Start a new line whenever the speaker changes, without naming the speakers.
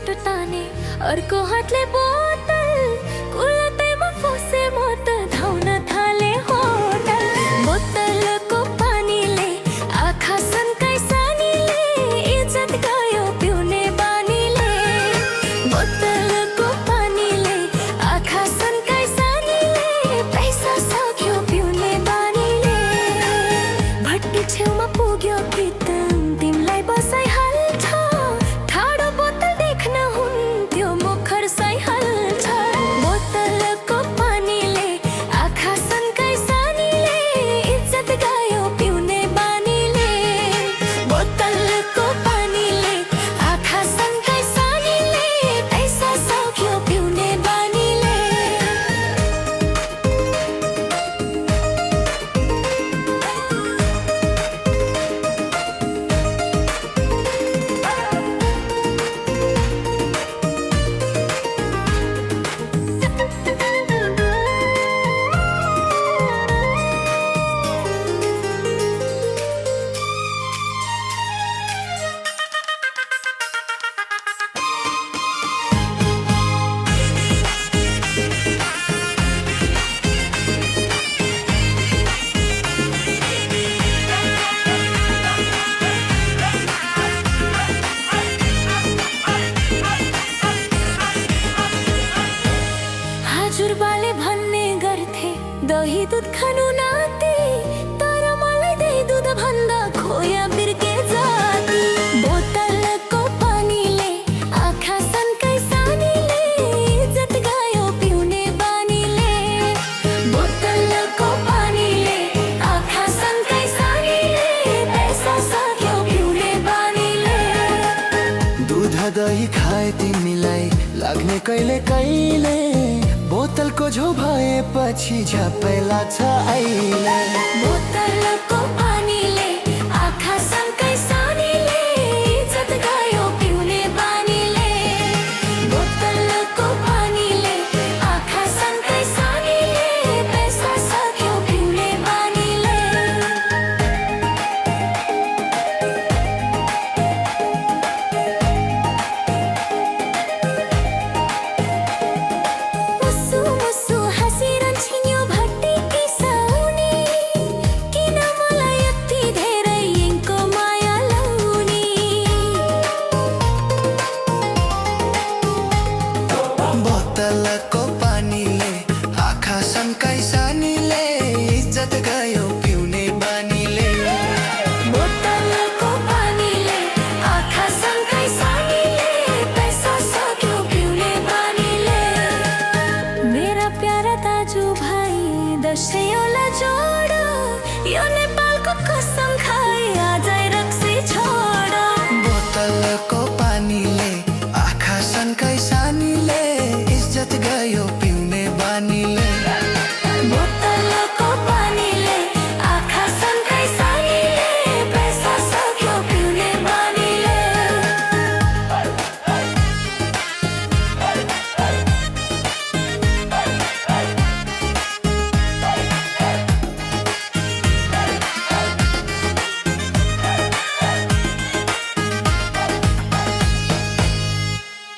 छोटो ताने अर्को हातले बोतल कुलतैमा फसे म त धाउन थाले होटल। बोतलको पानीले आँखा सन्काई सानीले इज्जत गयो पिउने बानीले। बोतलको पानीले आँखा सन्काई सानीले पैसा सक्यो पिउने बानीले। भट्टी छेउमा पुग्यो प्रितम तिमलाई बसाइहाल्छ। ठाडो बोतल देख्न हुन्थ्यो मुखर साइहाल्छ। बोतलको पानीले आँखा सन्काई सानीले इज्जत गयो पिउने बानीले। बोतलको पानीले आँखा सन्काई सानीले पैसा सक्यो पिउने बानीले। हजुरबाले भन्ने गर्थे दही दुध खानु नाति, तर मलाई दही दुध भन्दा खोया बिर्के जाति। बोतलको पानीले आँखा सन्काई सानीले इज्जत गयो पिउने बानीले। बोतलको पानीले आँखा सन्काई सानीले पैसा सक्यो पिउने बानीले।
दूध दही खाए तिमीलाई लाग्ने कहिले कहिले, बोतलको झो भएपछि झ्याप्पै लाग्छ अहिले।
बोतलको पानीले आँखा सन्काई सानीले इज्जत गयो पिउने बानीले। बोतलको पानीले आँखा सन्काई सानीले पैसा सक्यो पिउने बानीले। मुसु मुसु हाँसिरहन्छ यो भट्टीकी साउनी, किन मलाई यति धेरै यिनको माया लाउने।
बोतलको पानीले आँखा सन्काई सानीले इज्जत गयो पिउने बानीले।
बोतलको पानीले आँखा सन्काई सानीले पैसा सक्यो पिउने बानीले। मेरा प्यारा दाजुभाइ दसैँलाई जोड यो